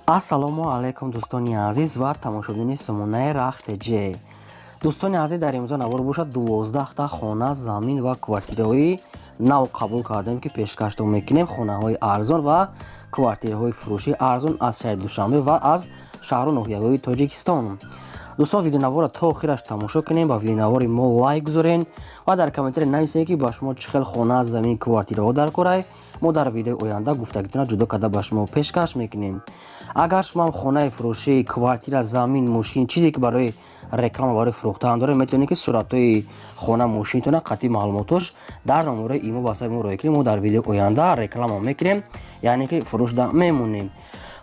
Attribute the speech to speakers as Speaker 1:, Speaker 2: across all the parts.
Speaker 1: ассалому алайкум дӯстони азиз ва тамошобини сомонаи RAHSH TJ. дӯстони азиз, дар имрӯза навор бошад 12 хона, замин ва квартираҳои нав қабул кардем ки пешкашдо мекунем. Хонаҳои арзон ва квартираҳои фурӯши арзон аз шаҳри Душанбе ва аз Шахру Нохияхои Тоҷикистон. дӯстон, видеонавора то охираш тамошо кунем, ба видеонавори мо лайк гузорен ва дар комментари нависед ки ба шумо чӣ хел хона, замин, квартираҳо даркорай. мо дар видеои оянда гуфтагитона ҷудо карда ба шумо пешкаш мекунем. агар шумо хонаи фурӯшӣ, квартира, замин, мошин, чизе ки барои реклама, барои фурӯхтан доред, метавонед ки суратҳои хона, мошинтона, қатъи маълумотош дар номерои имо ба саи мо роя кунед. мо дар видеои оянда реклама мекунем, яъне ки фурӯшда мемонем.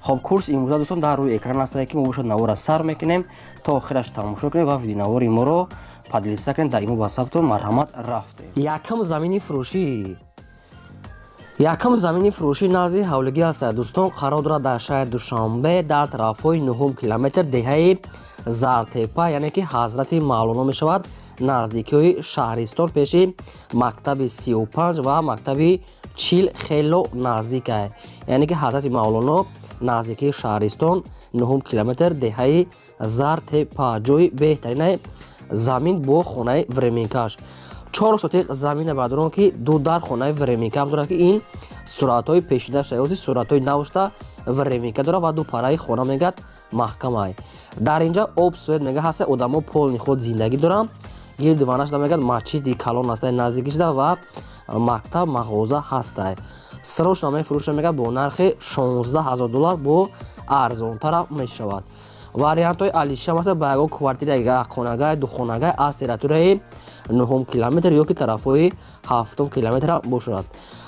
Speaker 1: хоб, курс имрӯза дӯстон дар рӯи экран ҳастад ки мо бошад навора сар мекунем. то охираш тамошо кунед ва видеонавори моро падлиса кунед. дар имо ба сабтон марҳамат рафтем. Якам замини фурӯшӣ. Якам замини фурӯшӣ назди ҳавлигӣ ҳастад дӯстон. қарор дорад дар шаҳри Душанбе дар тарафҳои 9 километр деҳаи Зартепа, яъне ки ҳазрати Мавлоно мешавад, наздикиҳои шаҳристон, пеши мактаби 35 ва мактаби 40 хело наздик аст. яъне ки ҳазрати Мавлоно наздикии шаҳристон 9 километр деҳаи Зартепа, ҷои беҳтарин замин бо хонаи временкаш. 4 сотиқ замин бардорон ки ду дар хонаи временка дорад ки ин суратҳои пешида шаёти суратҳои навшта временка дорад ва ду параи хона мегад маҳкамай. дар инҷа об суед мега ҳаста, одамо полни худ зиндагӣ доранд. гирди ванашда мегад масҷиди калон ҳастай наздикишда ва мактаб мағоза ҳастай. срочна мефурӯша мегад бо нархи $16,000 бо арзонтара мешавад. вариантҳои алишам ҳаста ба ягон квартира, як хонагай, ду хонагай аз территорияи 9 километр ё ки тарафҳои 7 километр бошад.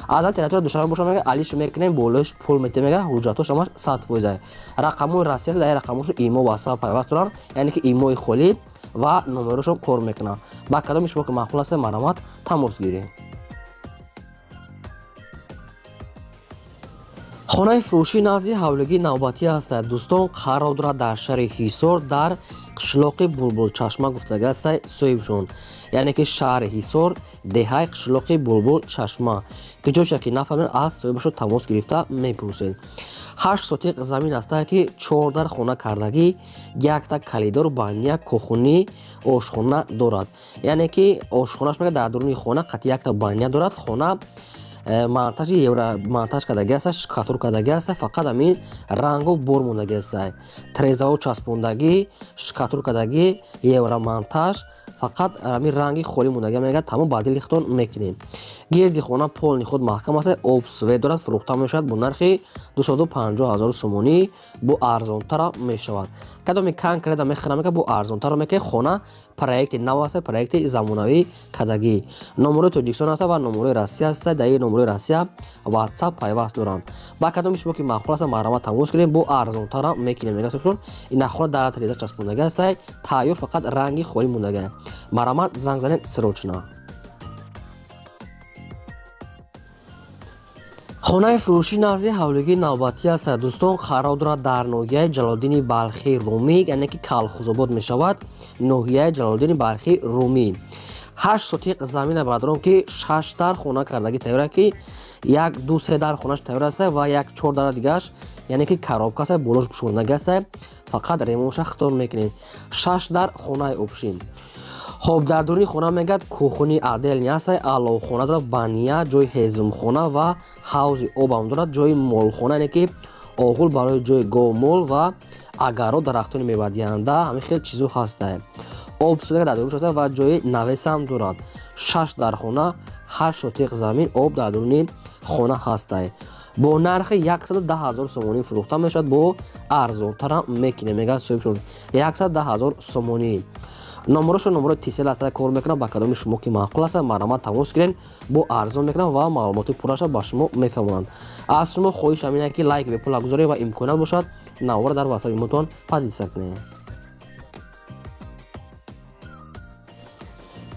Speaker 1: аз ан территория Душанбе бошад мега алиш мекунем, болоиш пул метем мега ҳуҷҷатош ҳамаш 100%. рақамҳои расмӣ дар рақамҳош имо ва саб пайваст доранд, яъне ки имои холӣ ва номерошон кор мекунанд. ба кадоми шумо ки маъқул аст марҳамат тамос гиред. хонаи фурӯшӣ назди ҳавлигӣ навбатӣ ҳастад дӯстон. қарор дорад дар шаҳри Ҳисор дар қишлоқи булбулчашма гуфтага ҳастай соҳибшон, яъне ки шаҳри Ҳисор деҳаи қишлоқи булбулчашма ки ҷойша ки нафаҳмед аз соҳибашон тамос гирифта мепурсед. 8 сотиқ замин ҳастад ки 4 хона кардагӣ, якта калидор, баня, кухонӣ, ошхона дорад. яъне ки ошхонаш мега дар дуруни хона қатъи якта баня дорад. хона монтажи евра монтаж кардаги аст, шкатур кардаги аст, фақат амин рангу бор мондаги аст. трезаҳо часпондагӣ, шкатур кардаги, евра монтаж, фақат амин ранги холӣ мондаги мега тамом баъди лихтон мекунем. гирди хона полни худ маҳкам аст, об свет дорад, фурӯхта мешавад бо нархи 250,000 сомонӣ бо арзонтара мешавад. кадоми кан креда мехарам мега бо арзонтара мекунем. хона проекти нав аст, проекти замонавӣ кардагӣ. номерои Тоҷикистон аст ва номерои Россия аст. дар номерои Россия WhatsApp пайваст доранд. ба кадоми шумо ки маъқул аст марҳамат тамос гирем, бо арзонтара мекунем мега чун ин хона дар треза часпондаги аст, тайёр, фақат ранги холӣ мондаги. марҳамат занг занед срочна. хонаи фурӯшӣ назди ҳавлигӣ навбатӣ ҳастад дӯстон. қарор дорад дар ноҳияи Ҷалолиддини Балхи Румӣ, яъне ки Калхозобод мешавад, ноҳияи Ҷалолиддини Балхи Румӣ. 8 сотиқ замин бардорон ки 6 дар хона кардагӣ тайёр ки як 2-3 дар хонаш тайёр аст ва як 4 дар дигаш, яъне ки коробка аст, болош пӯшондаги аст, фақат ремонтша хитон мекунем. 6 дар хонаи обшин. хоб, дар дуруни хона мегад кухони аделни аст, аловхона дорад, баня, ҷои ҳезмхона ва ҳавзи обам дорад, ҷои молхона, яъне ки оғул барои ҷои гов, мол ва агарот, дарахтони мевадиҳанда, ҳамин хел чизо ҳаста. об судаga дар дуруш аст ва ҷои навесам дорад. 6 дар хона, 8 сотиқ замин, об дар дуруни хона ҳаста. бо нархи 110,000 сомонӣ фурӯхта мешавад, бо арзонтара мекунем мега соҳибшон 110,000 сомонӣ. номерошон номерои тисел аст, кор мекунам. ба кадоми шумо ки маъқул аст марҳамат тамос гирен, бо арзон мекунам ва маълумоти пурраша ба шумо мефаҳмонанд. аз шумо хоҳишам ин ки лайк бепул гузоред ва имконат бошад навора дар ватсап имотон падлиса кунед.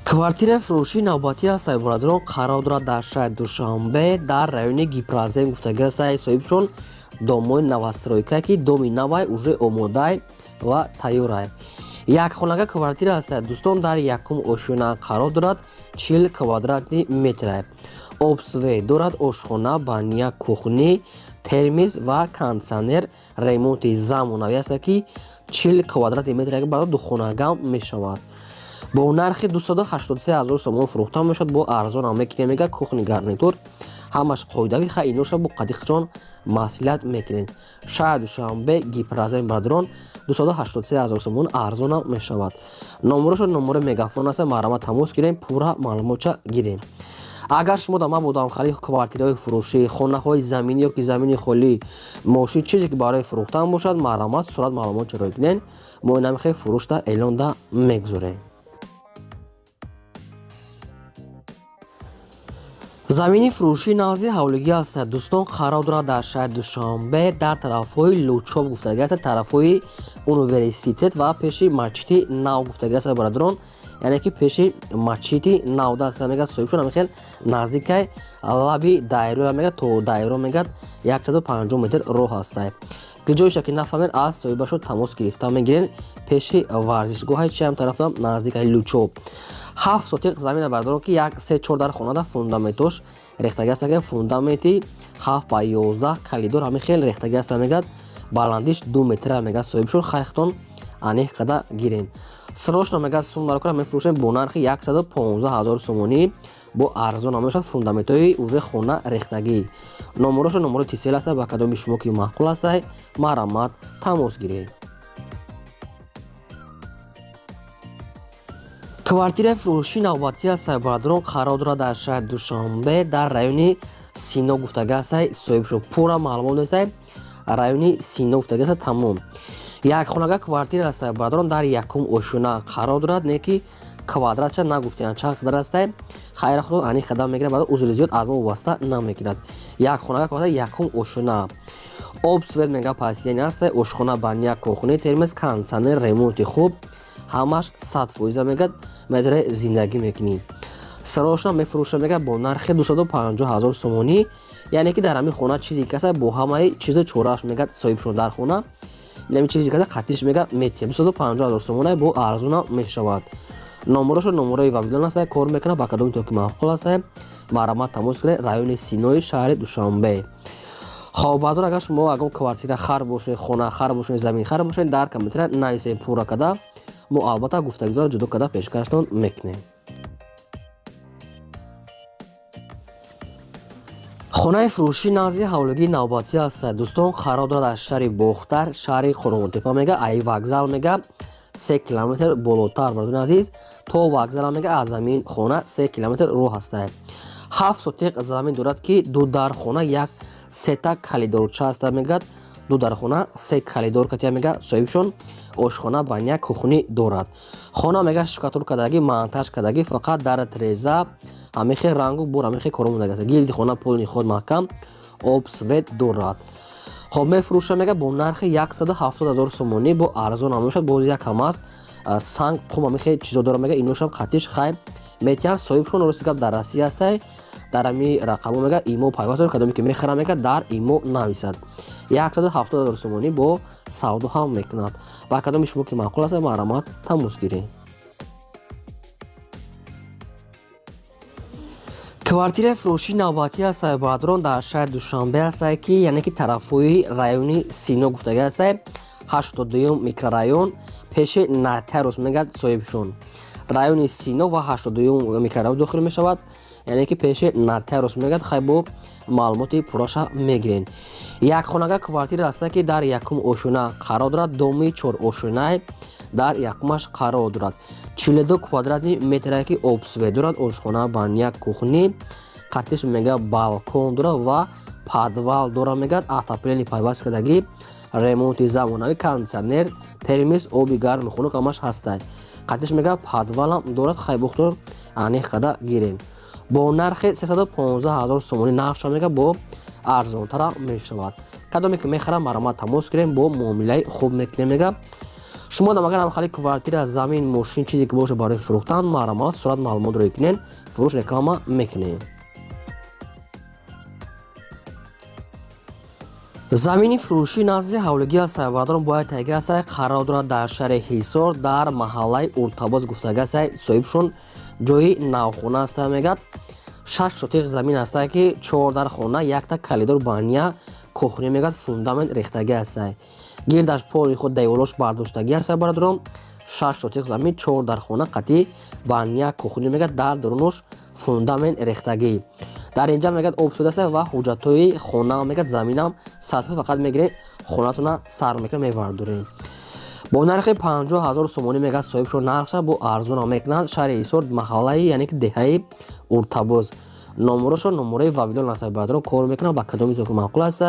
Speaker 1: квартираи фурӯшии навбатӣ ҳастад барадорон. қарор дорад дар шаҳри Душанбе дар райони Гипразем гуфтаги аст соҳибшон домои навастройка ки доми навай уже омодай ва тайёрай. як хонага квартира ҳастад дӯстон. дар якум ошёна қарор дорад, 40 квадратни метр. об свет дорад, ошхона, баня, кухонӣ, термиз ва кондитсионер ремонти замонави аст ки 40 квадрати метр барои духонагам мешавад. бо нархи 283,000 сомон фурӯхта мешавад. бо арзон ҳам мекунем мега кухни гарнитур ҳамаш қоидави ха иноша бо қадиқҷон маслиҳат мекунем. шаҳри Душанбе гиперазен бадрон 283,000 сомон арзона мешавад. номерошо номери мегафон аст. марҳамат тамос гирем пурра маълумотша гирем. агар шумо дар мабодам халӣ квартираҳои фурӯшӣ хонаҳои заминӣ ё ки замини холӣ мошин чизе ки барои фурӯхтан бошад марҳамат сурат маълумотчаро бинен мо инамихе фурӯшда эълонда мегузорем. замини фурӯшӣ назди ҳавлигӣ аст. дӯстон қарор дорад дар шаҳри Душанбе дар тарафҳои лучоб гуфтагӣ аст, тарафҳои университет ва пеши масҷиди нав гуфтагӣ аст. бародарон яъне ки пеши масҷиди навда аст мега соҳибшон ҳамихел наздикай лаби дайро мега то дайро мегад 150 метр роҳ аст. ҷойша ки нафаҳмед аз соҳибашон тамос гирифта мегирен пеши варзишгоҳи чиам тарафда наздикаи лучоб 7 сотиқ замина бародарон ки 1-3-4 дар хонада фундаментош рехтагӣ аст. фундаменти 7/11 калидор ҳамихел рехтагӣ аст мегад баландиш 2 метр мега соҳибшон хайхтон анеҳ қада гирен. срочно мега сум наркора мефурӯшем бо нархи 115,000 сомонӣ бо арзон мешавад фундаментҳои уже хона рехтагӣ. номерошо номери тисел аст. ба кадоми шумо ки маъқул аст марҳамат тамос гиред. квартираи фурӯшии навбатӣ аст. бародарон қарор дорад дар шаҳри Душанбе дар райони Сино гуфтагӣ аст. соҳибшон пурра маълумот нест. райони Сино гуфтагӣ аст тамом. якхонага квартира аст. бародарон дар якум ошуна қарор дорад не ки квадратша нагуфтиян чанд қадар аст. хайра худо ани қадам мегирад барои узри зиёд аз мо вобаста намекунад. якхонага квартира якум ошуна об свет мега пасияни аст. ошхона баня кухни термиз кондитсионер ремонти хуб ҳамаш 100% мегад медаре зиндагӣ мекунӣ. срочно мефурӯшам мега бо нархи 250,000 сомонӣ яъне ки дар ҳамин хона чизе ки аст бо ҳамаи чизи чораш мегад соҳибшон дар хона инами чизе ки аст қатиш мега метия 250,000 сомона бо арзона мешавад. номерошо номерои вавилон аст кор мекунад. ба кадоми то ки маъқул аст марҳамат тамос гиред райони Синои шаҳри Душанбе. хоб баъдор агар шумо агон квартира хар бошед хона хар бошед замин хар бошед дар комментария нависед пурра када мо албатта гуфтагиро ҷудо када пешкаштон мекунем. хонаи фурӯшӣ назди ҳавлигии навбатӣ аст. дӯстон қарор дорад аз шаҳри бохтар шаҳри қурғонтепа мега ай вокзал мега 3 километр болотар бародарон азиз то вокзала мега аз замин хона 3 километр роҳ аст. 7 сотиқ замин дорад ки ду дар хона як сета калидорча аст мегад ду дар хона 3 калидор катия мега соҳибшон ошхона баня кухни дорад. хона мега шикатур кадагӣ монтаж кадагӣ фақат дар треза ҳамихе рангу бур ҳамихе коро мондаги аст. гилди хона пулни худ маҳкам об свет дорад. хоб мефурӯша мега бо нархи 170,000 сомонӣ бо арзон мешавад. боз якам аст санг қум ҳамихе чизо дора мега иношам қатиш хай метиҳам соҳибшон рост гап дар Россия аст. дар ами рақамо мега имо пайваст кадоме ки мехара мега дар имо нависад 170,000 сомонӣ бо савдо ҳам мекунад. ба кадоми шумо ки маъқул аст марҳамат тамос гиред. квартираи фурӯшии навбатӣ аст. бародарон дар шаҳри Душанбе аст ки яъне ки тарафҳои райони Сино гуфтагӣ аст. 82 микрорайон пеши натарус мегад соҳибшон. райони Сино ва 82 микрорайон дохил мешавад яъне ки пеши натарус мегад хай бо маълумоти пурраша мегирен. якхонага квартира аст ки дар якум ошуна қарор дорад доми 4 ошунай дар якумаш қарор дорад 42 квадратни метра ки обсвет дорад ошхона баня кухни қатиш мега балкон дорад ва подвал дора мегад атоплени пайваст кадагӣ ремонти замонави кондитсионер термиз оби гарми хунук ҳамаш ҳастай қатиш мега подвалам дорад хай бухтор анеҳ қада гирен. бо нархи 315,000 сомонӣ нақша мега бо арзонтара мешавад. кадоме ки мехарам марҳамат тамос гирем бо муомилаи хуб мекунем мега. шумо дам агар ҳамхали квартира замин мошин чизе ки боша барои фурӯхтан марҳамат сурат маълумотро кунен фурӯш реклама мекунем. замини фурӯшӣ назди ҳавлигӣ аст. бародарон бояд тайги аст қарор дорад дар шаҳри ҳисор дар маҳаллаи уртабоз гуфтагӣ аст соҳибшон ҷои навхона аст мегад 6 сотиқ замин аст ки 4 дар хона якта калидор баня кухни мегад фундамент рехтаги аст. Гирдаш пори худ деволош бардоштаги аст бародарон. 6 сотик замин 4 дар хона қати бания кухни мегад дар дурунош фундамент рехтаги. дар инҷа мегад обсуда аст ва ҳуҷҷатҳои хона мегад заминам сатҳи фақат мегиред хонатуна сар мекунед мевардоред. бо нархи 50000 сомонӣ мегад соҳибшон нархша бо арзон мекунанд шаҳри ҳисор маҳаллаи яъне ки деҳаи уртабоз. номерошон номераи вавилон аст бародарон кор мекунанд ба кадоми то ки маъқул аст.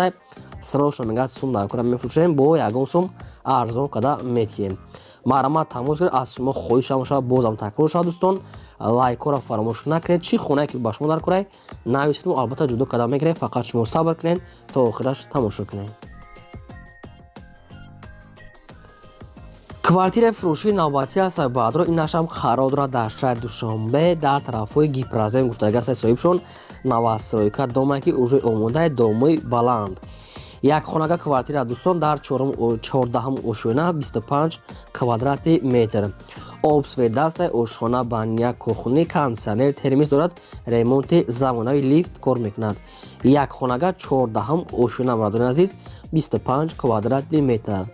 Speaker 1: сарошон мегад сум дар кора мефурӯшем бо ягон сум арзон када метиҳем. марҳамат тамос гиред аз шумо хоҳишам шавад бозам такрор шавад дӯстон лайкора фаромӯш накунед. чӣ хонае ки ба шумо дар корай нависед албатта ҷудо када мегирем. фақат шумо сабр кунед то охираш тамошо кунед. квартираи фурӯшии навбатӣ аст баъдро инашам қарор дорад дар шаҳри Душанбе дар тарафҳои гипразем гуфтаги аст соҳибшон навастройка доме ки уже омодаи домои баланд. як хонага квартира дӯстон дар 14 ошӯна 25 квадрати метр. обсвет аст, ошхона, баня, кухни, кондитсионер, термис дорад, ремонти замонави лифт кор мекунад. як хонага 14 ошӯна бародарони азиз 25 квадрати метр.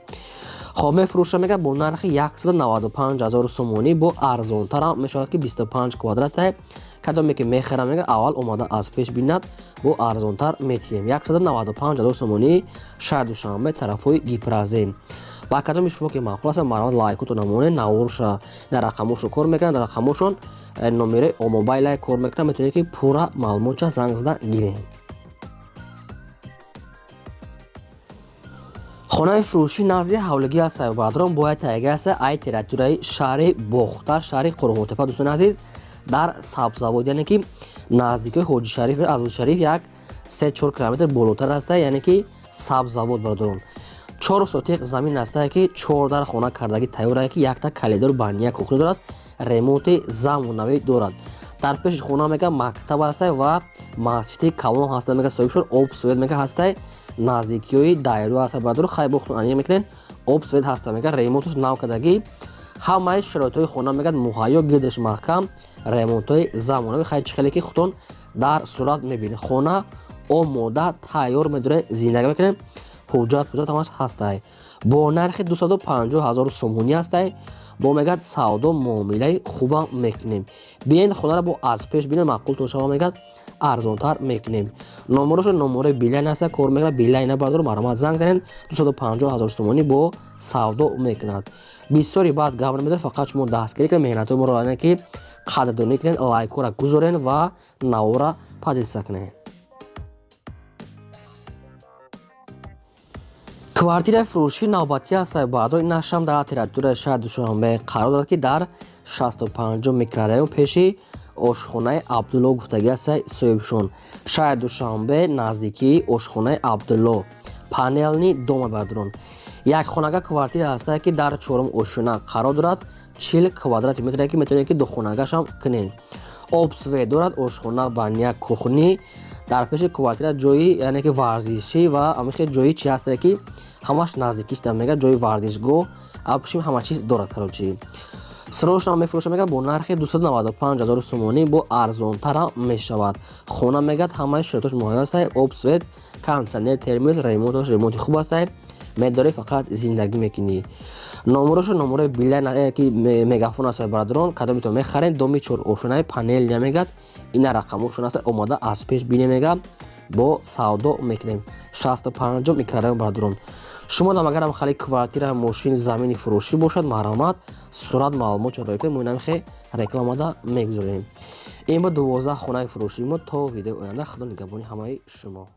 Speaker 1: хоб мефурӯша мегӯяд бо нархи 195000 сомонӣ бо арзонтара мешавад ки 25 квадрате. кадоме ки мехарам мегӯяд аввал омада аз пеш бинад бо арзонтар метиҳем. 195000 сомонӣ шаҳри Душанбе тарафҳои гипразем. ба кадоми шумо ки маъқул аст марҳамат лайкотон намонед. наворша дар рақамошо кор мекунанд. дар рақамошон номери мобайлай кор мекунанд. метавонед ки пурра маълумотша занг зада гиред. хонаи фурӯшӣ назди ҳавлигӣ аст бародарон бояд тайяги аст ай территорияи шаҳри бохтар шаҳри қурғотепа дӯстони азиз дар сабзавод яъне ки наздикои ҳоҷи шариф аз ҳоҷи шариф як 3-4 километр болотар аст яъне ки сабзавод бародарон 4 сотиқ замин аст ки 4 дар хона кардаги тайёр ки якта калидор бания кухни дорад ремонти замонавӣ дорад. дар пеши хона мега мактаб аст ва масҷиди калон ҳаст мега соҳибшон об свет мега ҳаст наздикиёи Daewoo аст бародарон хайбохтон аниқ мекунед об свет ҳаст мега ремонтш нав кадаги ҳамаи шароитҳои хона мегад муҳайё гирдаш маҳкам ремонтҳои замонавӣ хайчи хеле ки худтон дар сурат мебинед. хона омода тайёр медоред зиндагӣ мекунед. ҳуҷҷат ҳамаш ҳастай бо нархи 250000 сомонӣ ҳастай бо мегад савдо муомилаи хуба мекунем. биед хонаро бо аз пеш бинед маъқул то шава мегад арзонтар мекунем. номерошо номераи билайн аст кор мекунад. билайна бардор марҳамат занг занед 250000 сомонӣ бо савдо мекунад. бисёри баъд гап намезанед. фақат шумо дастгирӣ кунед меҳнатҳои моро яъне ки қадрдонӣ кунед лайкора гузоред ва навора падилса кунед. квартираи фурӯшии навбатӣ аст бародарон инашам дар территорияи шаҳри Душанбе қарор дорад ки дар 65 микрорайон пеши ошхонаи Абдулло гуфтаги аст соҳибшон шаҳри Душанбе наздикии ошхонаи Абдулло панелни дома бародарон. як хонага квартира аст ки дар 4 ошӯна қарор дорад 40 квадрати метр ки метавонед ки духонагашам кунед. обсвет дорад ошхона, баня, кухни. дар пеши квартира ҷои яъне ки варзишӣ ва амихе ҷои чи аст ки ҳамаш наздикиш дар мегад ҷои варзишгоҳ абшим ҳама чиз дорад карочи. сарошам мефурӯша мегад бо нархи 295000 сомонӣ бо арзонтара мешавад. хона мегад ҳамаи шароитош муайян аст. обсвет, кондитсионер, термис, ремонти хуб аст. медорӣ фақат зиндагӣ мекунӣ. номерошо номераи билайн ки мегафон аст бародарон кадомито мехаред доми 4 ошӯнаи панелия мегад ина рақамошон аст омада аз пеш бине мега бо савдо мекунем. 65 микрорайон бародарон. шумо дам агарам хали квартира мошин замини фурӯшӣ бошад марҳамат сурат маълумот чарои кунед моинамхе рекламада мегузорем. ин ба 12 хонаи фурӯшии мо то видеои оянда худо нигаҳбони ҳамаи шумо.